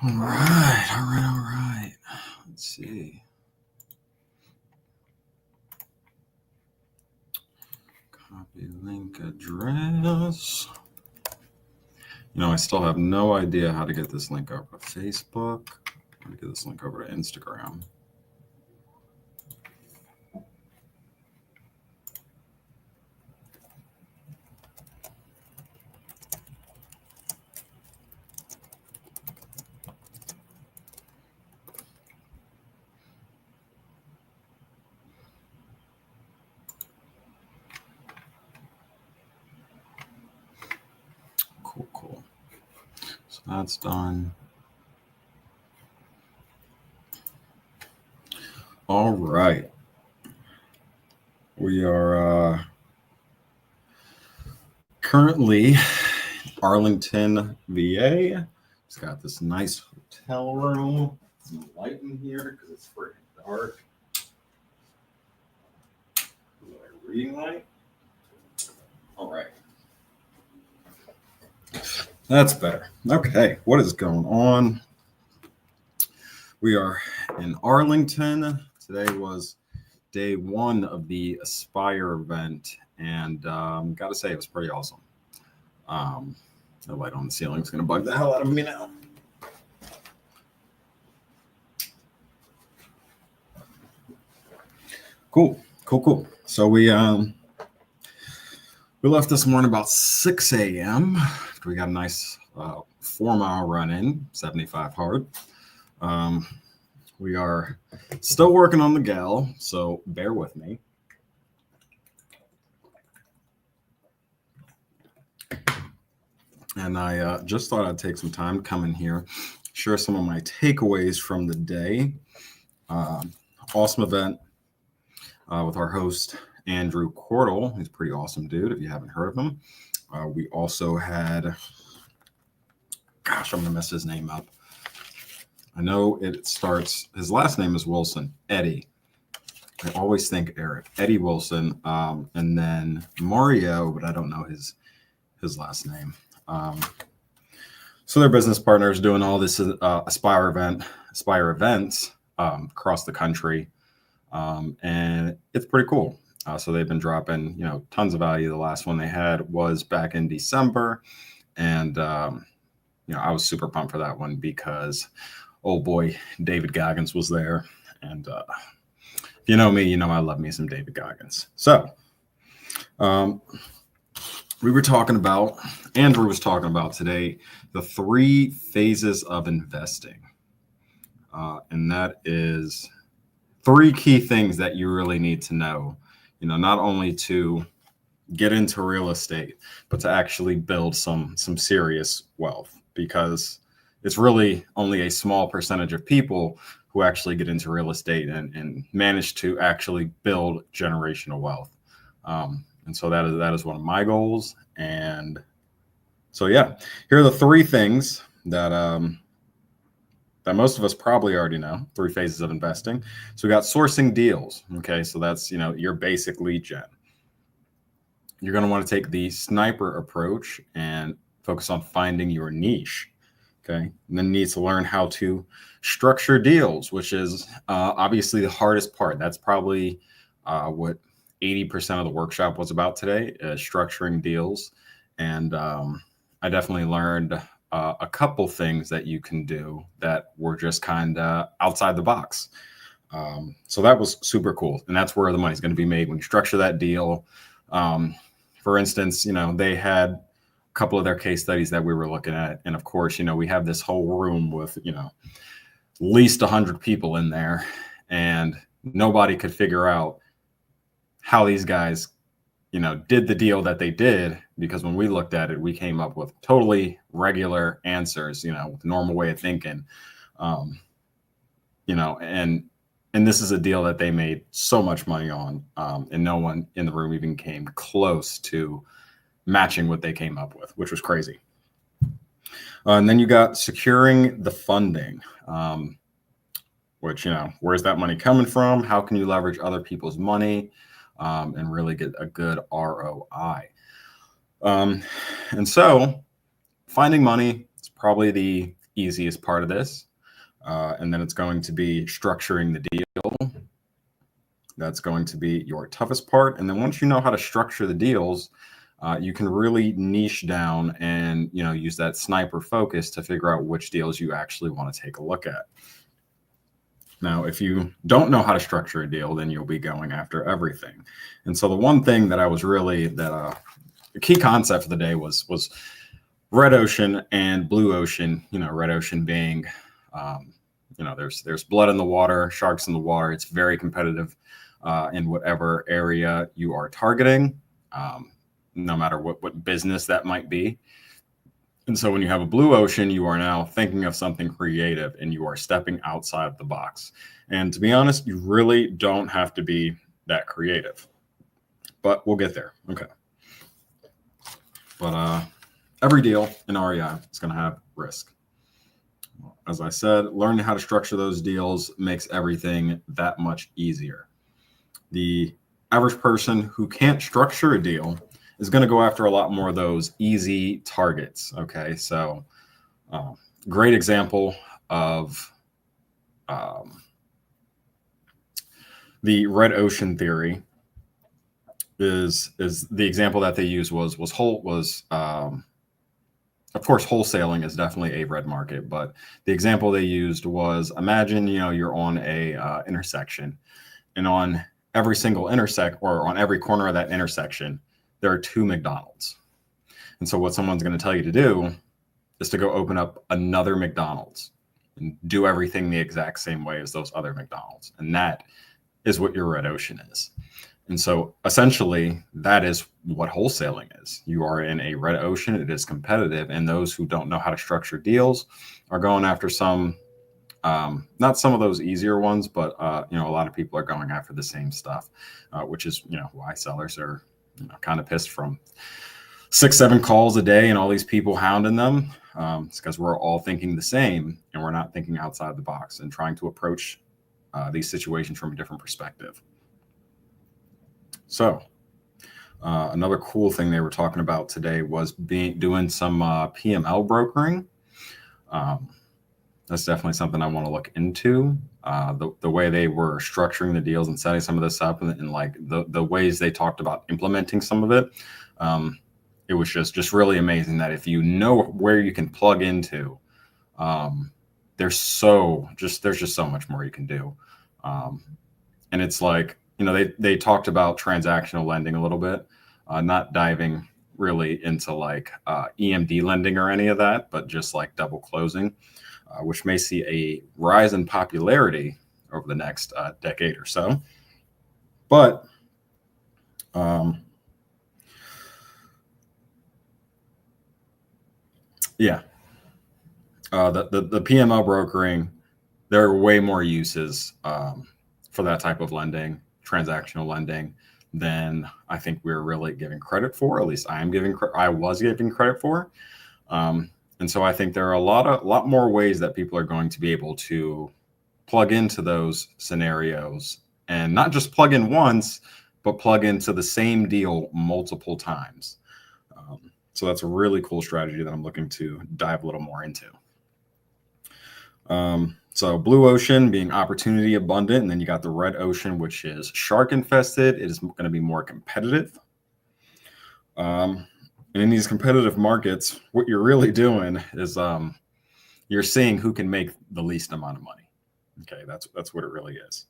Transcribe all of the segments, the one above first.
All right. Let's see. Copy link address. I still have no idea how to get this link over to Facebook. Let me get this link over to Instagram. Cool. So that's done. All right. We are currently Arlington, VA. It's got this nice hotel room. Some light in here because it's freaking dark. Reading light. All right. That's better. Okay, what is going on? We are in Arlington. Today was day one of the Aspire event, and got to say, it was pretty awesome. The light on the ceiling is going to bug the hell out of me now. Cool. So we left this morning about 6 a.m. We got a nice 4-mile run in, 75 hard. We are still working on the gal, so bear with me. And I just thought I'd take some time to come in here, share some of my takeaways from the day. Awesome event with our host, Andrew Cordell. He's a pretty awesome dude if you haven't heard of him. We also had, I'm going to mess his name up. I know it starts, his last name is Wilson, Eddie. I always think Eric, Eddie Wilson, and then Mario, but I don't know his last name. So they're business partners doing all this Aspire events across the country. And it's pretty cool. So they've been dropping, tons of value. The last one they had was back in December. And, I was super pumped for that one because, oh boy, David Goggins was there. And if you know me, I love me some David Goggins. So Andrew was talking about today, the 3 phases of investing. And that is 3 key things that you really need to know, not only to get into real estate, but to actually build some serious wealth, because it's really only a small percentage of people who actually get into real estate and manage to actually build generational wealth. And so that is one of my goals. And so, here are the 3 things that most of us probably already know, 3 phases of investing. So we got sourcing deals. Okay. So that's, your basic lead gen. You're going to want to take the sniper approach and focus on finding your niche. Okay. And then you need to learn how to structure deals, which is obviously the hardest part. That's probably what 80% of the workshop was about today, structuring deals. And I definitely learned a couple things that you can do that were just kind of outside the box. So that was super cool. And that's where the money's going to be made when you structure that deal. For instance, they had a couple of their case studies that we were looking at. And of course, we have this whole room with, at least 100 people in there, and nobody could figure out how these guys, did the deal that they did, because when we looked at it, we came up with totally regular answers, with the normal way of thinking, and this is a deal that they made so much money on, and no one in the room even came close to matching what they came up with, which was crazy. And then you got securing the funding, which, where's that money coming from? How can you leverage other people's money and really get a good ROI? And so finding money is probably the easiest part of this. And then it's going to be structuring the deal. That's going to be your toughest part. And then once you know how to structure the deals, you can really niche down and use that sniper focus to figure out which deals you actually want to take a look at. Now, if you don't know how to structure a deal, then you'll be going after everything. And so the one thing that I was really the key concept for the day was red ocean and blue ocean. Red ocean being there's blood in the water, sharks in the water. It's very competitive in whatever area you are targeting, no matter what business that might be. And so when you have a blue ocean, you are now thinking of something creative and you are stepping outside of the box. And to be honest, you really don't have to be that creative, but we'll get there. Okay. But every deal in REI is going to have risk. As I said, learning how to structure those deals makes everything that much easier. The average person who can't structure a deal is going to go after a lot more of those easy targets. Okay, so great example of the red ocean theory is the example that they used was of course, wholesaling is definitely a red market, but the example they used was, imagine you're on a intersection, and on every single on every corner of that intersection, there are 2 McDonald's. And so what someone's going to tell you to do is to go open up another McDonald's and do everything the exact same way as those other McDonald's. And that is what your red ocean is. And so essentially that is what wholesaling is. You are in a red ocean. It is competitive. And those who don't know how to structure deals are going after not some of those easier ones, but a lot of people are going after the same stuff, which is why sellers are kind of pissed from 6-7 calls a day and all these people hounding them. It's because we're all thinking the same and we're not thinking outside the box and trying to approach these situations from a different perspective. So another cool thing they were talking about today was doing some PML brokering. That's definitely something I want to look into. The way they were structuring the deals and setting some of this up, and like the ways they talked about implementing some of it, it was just really amazing that if you know where you can plug into, there's just so much more you can do. And it's like, they talked about transactional lending a little bit, not diving really into like EMD lending or any of that, but just like double closing, which may see a rise in popularity over the next decade or so. But the PML brokering, there are way more uses for that type of lending, transactional lending, than I think we're really giving credit for. At least I was giving credit for. And so I think there are a lot more ways that people are going to be able to plug into those scenarios, and not just plug in once, but plug into the same deal multiple times. So that's a really cool strategy that I'm looking to dive a little more into. So blue ocean being opportunity abundant, and then you got the red ocean, which is shark infested. It is going to be more competitive. And in these competitive markets, what you're really doing is you're seeing who can make the least amount of money. Okay, that's what it really is,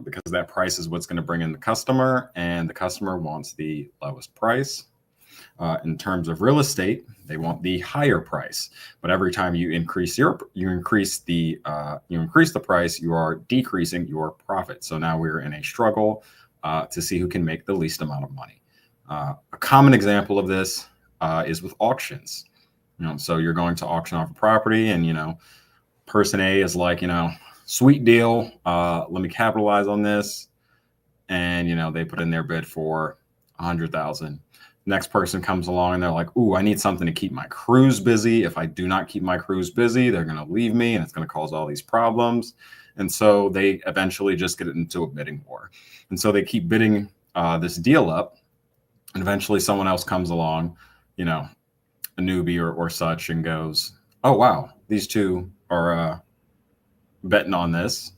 because that price is what's going to bring in the customer, and the customer wants the lowest price. In terms of real estate, they want the higher price, but every time you increase the price, you are decreasing your profit. So now we're in a struggle to see who can make the least amount of money. A common example of this is with auctions. So you're going to auction off a property, and person A is like, sweet deal, let me capitalize on this, and they put in their bid for $100,000. Next person comes along and they're like, ooh, I need something to keep my crews busy. If I do not keep my crews busy, they're going to leave me and it's going to cause all these problems. And so they eventually just get into a bidding war. And so they keep bidding this deal up, and eventually someone else comes along, a newbie or such, and goes, oh wow, these two are betting on this,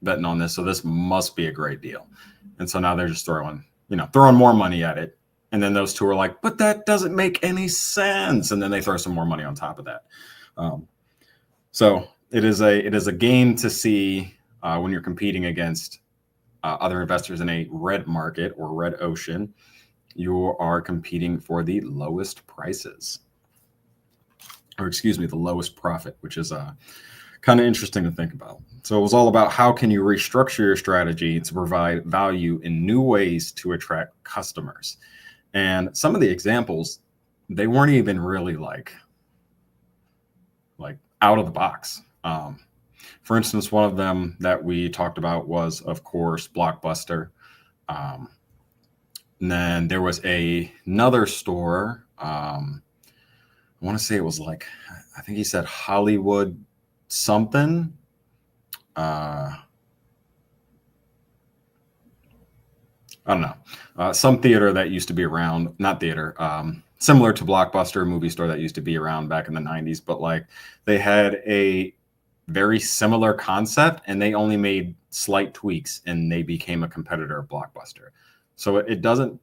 betting on this, so this must be a great deal. And so now they're just throwing more money at it. And then those two are like, but that doesn't make any sense. And then they throw some more money on top of that. Um, so it is a game to see when you're competing against other investors in a red market or red ocean. You are competing for the lowest prices, or excuse me, the lowest profit, which is kind of interesting to think about. So it was all about how can you restructure your strategy to provide value in new ways to attract customers. And some of the examples, they weren't even really like out of the box. For instance, one of them that we talked about was, of course, Blockbuster. Um, and then there was another store. I want to say it was like, I think he said Hollywood something. I don't know. Some theater that used to be around, not theater, similar to Blockbuster, movie store that used to be around back in the 90s, but like they had a very similar concept and they only made slight tweaks and they became a competitor of Blockbuster. So it doesn't,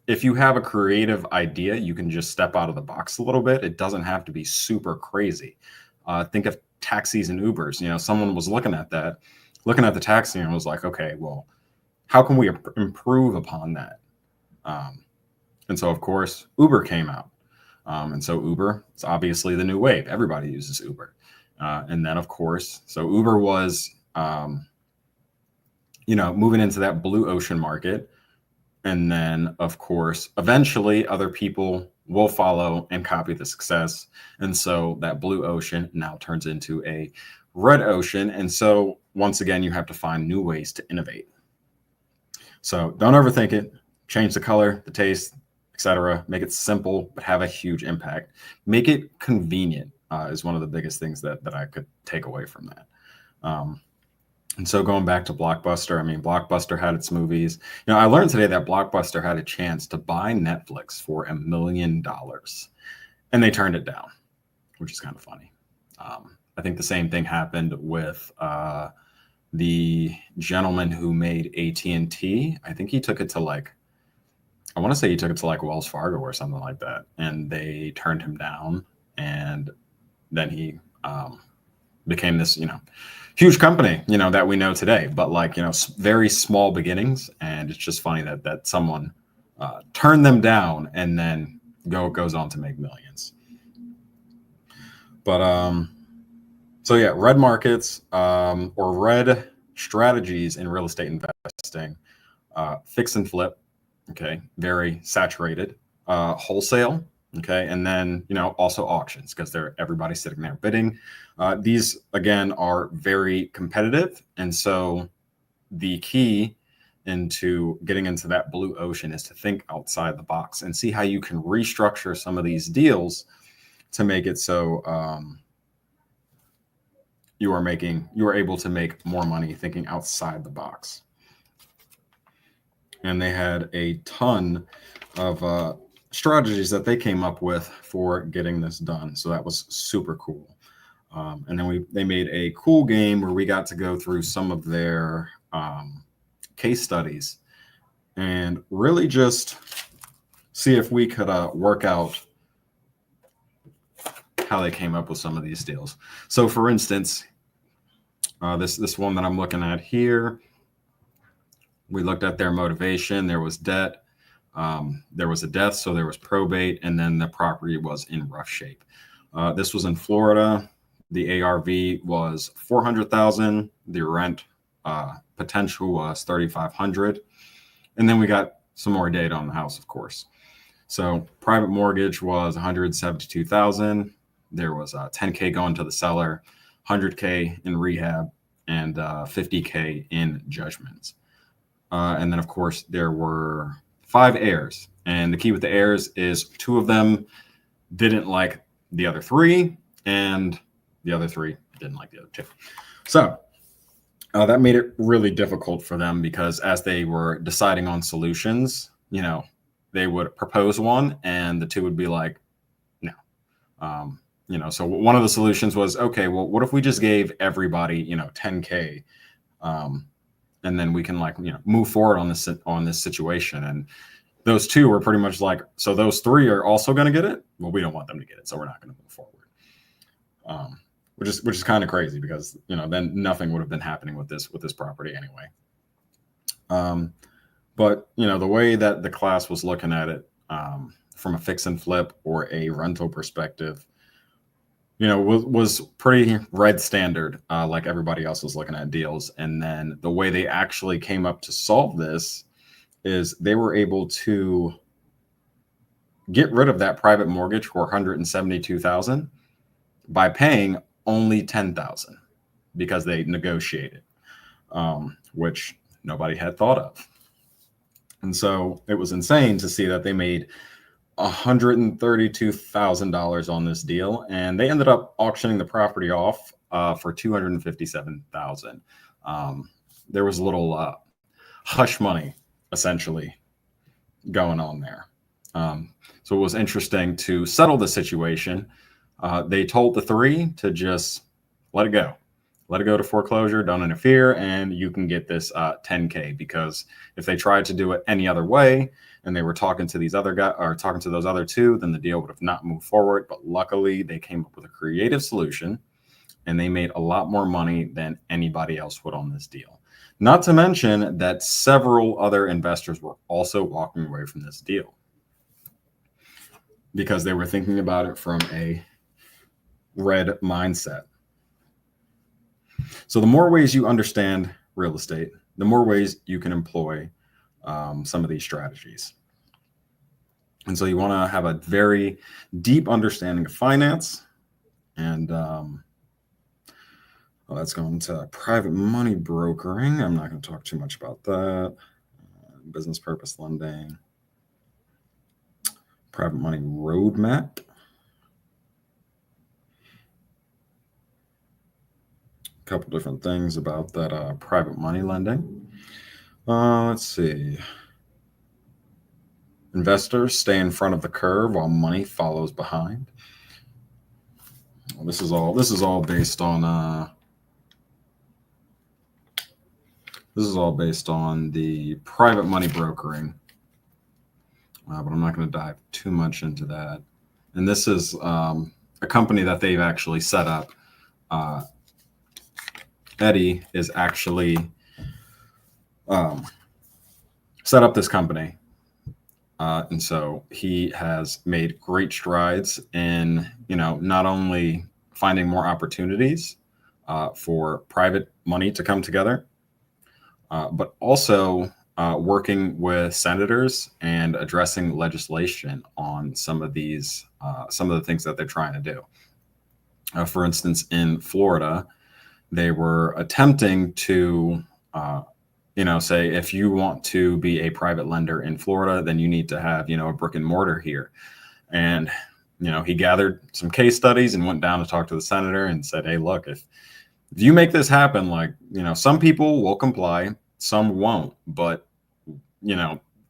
if you have a creative idea, you can just step out of the box a little bit. It doesn't have to be super crazy. Think of taxis and Ubers. Someone was looking at the taxi and was like, okay, well, how can we improve upon that? And so, of course, Uber came out. And so Uber is obviously the new wave. Everybody uses Uber. And then, of course, so Uber was, moving into that blue ocean market. And then, of course, eventually other people will follow and copy the success. And so that blue ocean now turns into a red ocean. And so once again, you have to find new ways to innovate. So don't overthink it. Change the color, the taste, etc. Make it simple, but have a huge impact. Make it convenient is one of the biggest things that I could take away from that. And so going back to Blockbuster, I mean, Blockbuster had its movies. I learned today that Blockbuster had a chance to buy Netflix for $1 million, and they turned it down, which is kind of funny. I think the same thing happened with the gentleman who made AT&T. I think he took it to I want to say he took it to Wells Fargo or something like that, and they turned him down. And then he became this, huge company, that we know today, but very small beginnings. And it's just funny that someone turned them down and then goes on to make millions. But so yeah, red markets or red strategies in real estate investing, fix and flip. Okay. Very saturated, wholesale. Okay. And then, also auctions, because everybody's sitting there bidding. These again are very competitive. And so the key into getting into that blue ocean is to think outside the box and see how you can restructure some of these deals to make it so you are able to make more money thinking outside the box. And they had a ton of strategies that they came up with for getting this done. So that was super cool. And then they made a cool game where we got to go through some of their case studies and really just see if we could work out how they came up with some of these deals. So for instance, this one that I'm looking at here, we looked at their motivation. There was debt. There was a death, so there was probate, and then the property was in rough shape. This was in Florida. The ARV was $400,000. The rent potential was $3,500, and then we got some more data on the house, of course. So private mortgage was $172,000. There was $10K going to the seller, $100K in rehab, and $50K in judgments. And then, of course, there were 5 heirs. And the key with the heirs is 2 of them didn't like the other 3, and the other 3 didn't like the other 2. So that made it really difficult for them, because as they were deciding on solutions, they would propose one and the 2 would be like, no. So one of the solutions was, okay, well, what if we just gave everybody, 10K, and then we can move forward on this situation. And those two were pretty much like, so those three are also going to get it. Well, we don't want them to get it, so we're not going to move forward. Which is kind of crazy because then nothing would have been happening with this property anyway. But the way that the class was looking at it, from a fix and flip or a rental perspective, was pretty red standard, like everybody else was looking at deals. And then the way they actually came up to solve this is they were able to get rid of that private mortgage for $172,000 by paying only $10,000 because they negotiated, which nobody had thought of. And so it was insane to see that they made $132,000 on this deal, and they ended up auctioning the property off for $257,000. There was a little hush money essentially going on there. So it was interesting to settle the situation. They told the three to just let it go to foreclosure, don't interfere, and you can get this 10K, because if they tried to do it any other way and they were talking to these other guys or talking to those other two, then the deal would have not moved forward. But luckily they came up with a creative solution and they made a lot more money than anybody else would on this deal. Not to mention that several other investors were also walking away from this deal because they were thinking about it from a red mindset. So the more ways you understand real estate, the more ways you can employ some of these strategies. And so you want to have a very deep understanding of finance. And that's going to private money brokering. I'm not going to talk too much about that. Business purpose lending, private money roadmap. A couple different things about that private money lending. Let's see. Investors stay in front of the curve while money follows behind. Well, this is all based on the private money brokering, but I'm not going to dive too much into that. And this is a company that they've actually set up. Eddie is actually set up this company. And so he has made great strides in, not only finding more opportunities for private money to come together, but also working with senators and addressing legislation on some of the things that they're trying to do. For instance, in Florida, they were attempting to, say if you want to be a private lender in Florida, then you need to have, a brick and mortar here. And, he gathered some case studies and went down to talk to the senator and said, hey, look, if you make this happen, some people will comply, some won't. But,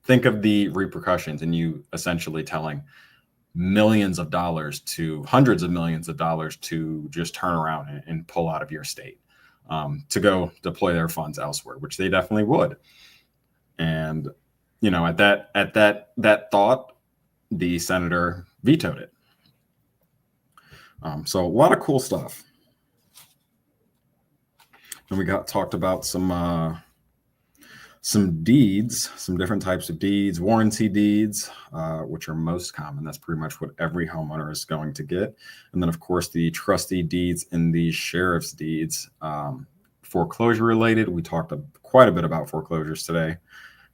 think of the repercussions, and you essentially telling millions of dollars to hundreds of millions of dollars to just turn around and pull out of your state, to go deploy their funds elsewhere, which they definitely would. And, at that thought, the senator vetoed it. So a lot of cool stuff. And we talked about some deeds, some different types of deeds, warranty deeds, which are most common. That's pretty much what every homeowner is going to get. And then, of course, the trustee deeds and the sheriff's deeds. Foreclosure related, we talked quite a bit about foreclosures today,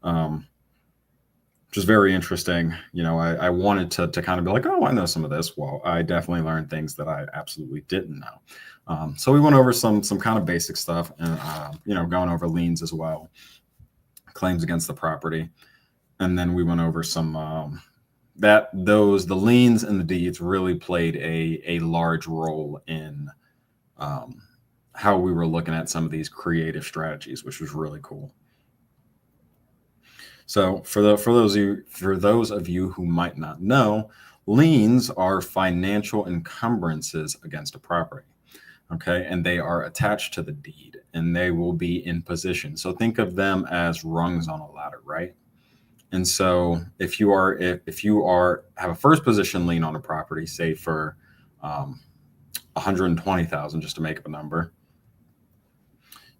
which is very interesting. I wanted to kind of be like, oh, I know some of this. Well, I definitely learned things that I absolutely didn't know. So we went over some kind of basic stuff, and going over liens as well, claims against the property. And then we went over some the liens and the deeds really played a large role in how we were looking at some of these creative strategies, which was really cool. So for those of you who might not know, Liens are financial encumbrances against a property. Okay, and they are attached to the deed and they will be in position. So think of them as rungs on a ladder, right? And so if you are have a first position lien on a property, say for 120,000, just to make up a number,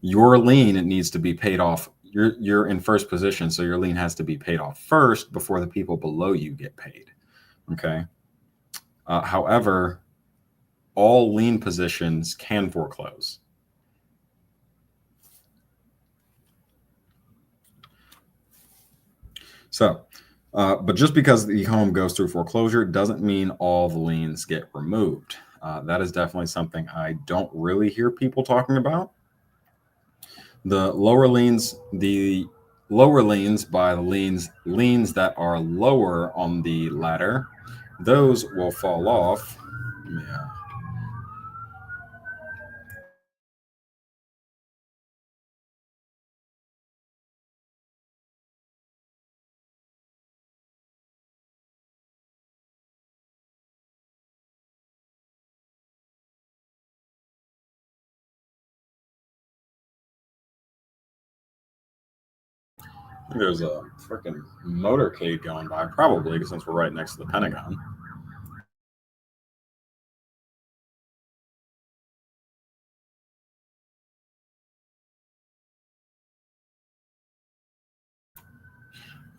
your lien, it needs to be paid off. You're in first position, so your lien has to be paid off first before the people below you get paid. Okay. However, all lien positions can foreclose. So, but just because the home goes through foreclosure doesn't mean all the liens get removed. That is definitely something I don't really hear people talking about. The lower liens by the liens that are lower on the ladder, those will fall off. Yeah. There's a freaking motorcade going by, probably since we're right next to the Pentagon.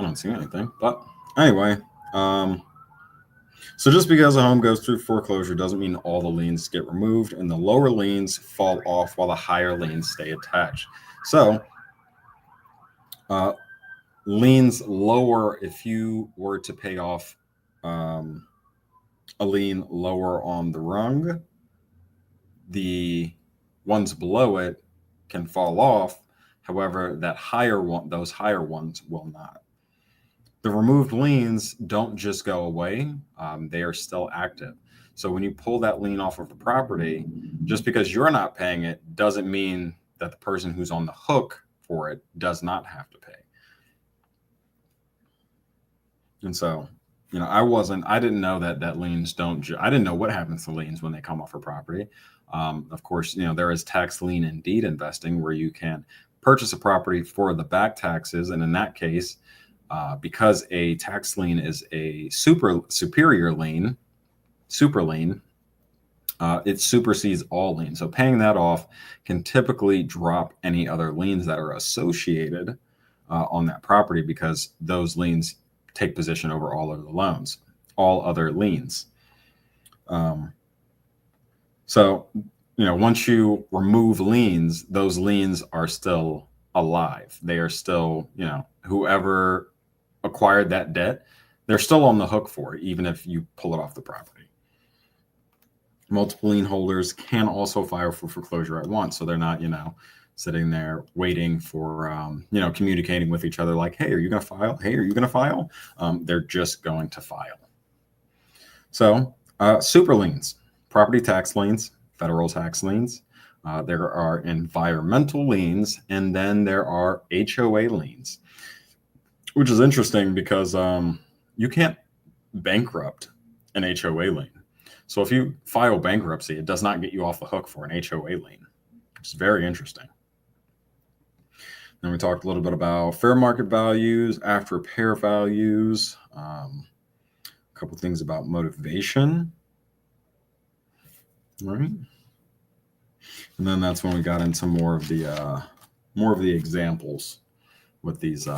I don't see anything, but anyway, so just because a home goes through foreclosure doesn't mean all the liens get removed, and the lower liens fall off while the higher liens stay attached. So, uh, liens lower, if you were to pay off um, a lien lower on the rung, the ones below it can fall off. However, those higher ones will not. The removed liens don't just go away, they are still active. So when you pull that lien off of a property, just because you're not paying it doesn't mean that the person who's on the hook for it does not have to pay. And so, I didn't know that liens don't, I didn't know what happens to liens when they come off a property. Of course, there is tax lien and deed investing where you can purchase a property for the back taxes. And in that case, because a tax lien is a superior lien, super lien, it supersedes all liens. So paying that off can typically drop any other liens that are associated on that property because those liens take position over all other liens. So, once you remove liens, those liens are still alive. They are still, whoever acquired that debt, they're still on the hook for it, even if you pull it off the property. Multiple lien holders can also file for foreclosure at once. So they're not, sitting there waiting for, communicating with each other like, hey, are you going to file? Hey, are you going to file? They're just going to file. So super liens, property tax liens, federal tax liens. There are environmental liens, and then there are HOA liens, which is interesting because you can't bankrupt an HOA lien. So if you file bankruptcy, it does not get you off the hook for an HOA lien, which is very interesting. Then we talked a little bit about fair market values, after repair values, a couple things about motivation. All right. And then that's when we got into more of the examples with these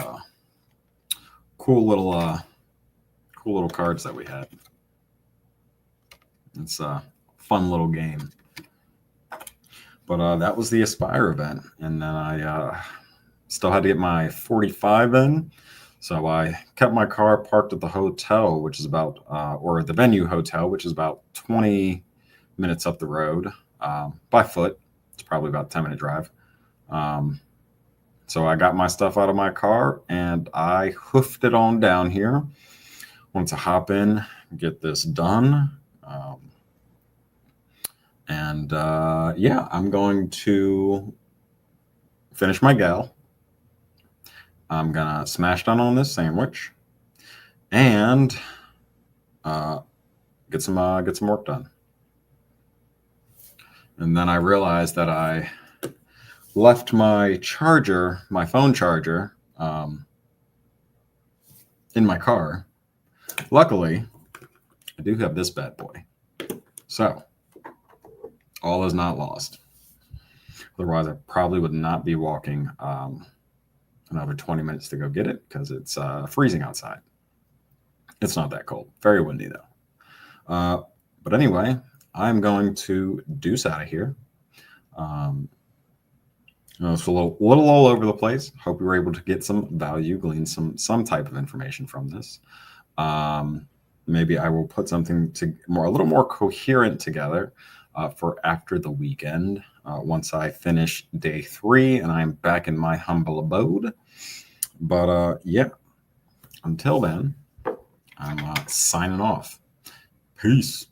cool little cards that we had. It's a fun little game. But that was the Aspire event, and then I still had to get my 45 in. So I kept my car parked at the hotel, which is about, or the venue hotel, which is about 20 minutes up the road by foot. It's probably about a 10-minute drive. So I got my stuff out of my car and I hoofed it on down here. Wanted to hop in, get this done. Yeah, I'm going to finish my gal. I'm going to smash down on this sandwich. And get some work done. And then I realized that I left my charger, my phone charger, in my car. Luckily, I do have this bad boy. So all is not lost. Otherwise, I probably would not be walking another 20 minutes to go get it because it's freezing outside. It's not that cold. Very windy, though. But anyway, I'm going to deuce out of here. It's a little all over the place. Hope you were able to get some value, glean some type of information from this. Maybe I will put something a little more coherent together for after the weekend, once I finish day 3 and I'm back in my humble abode. But yeah, until then, I'm signing off. Peace.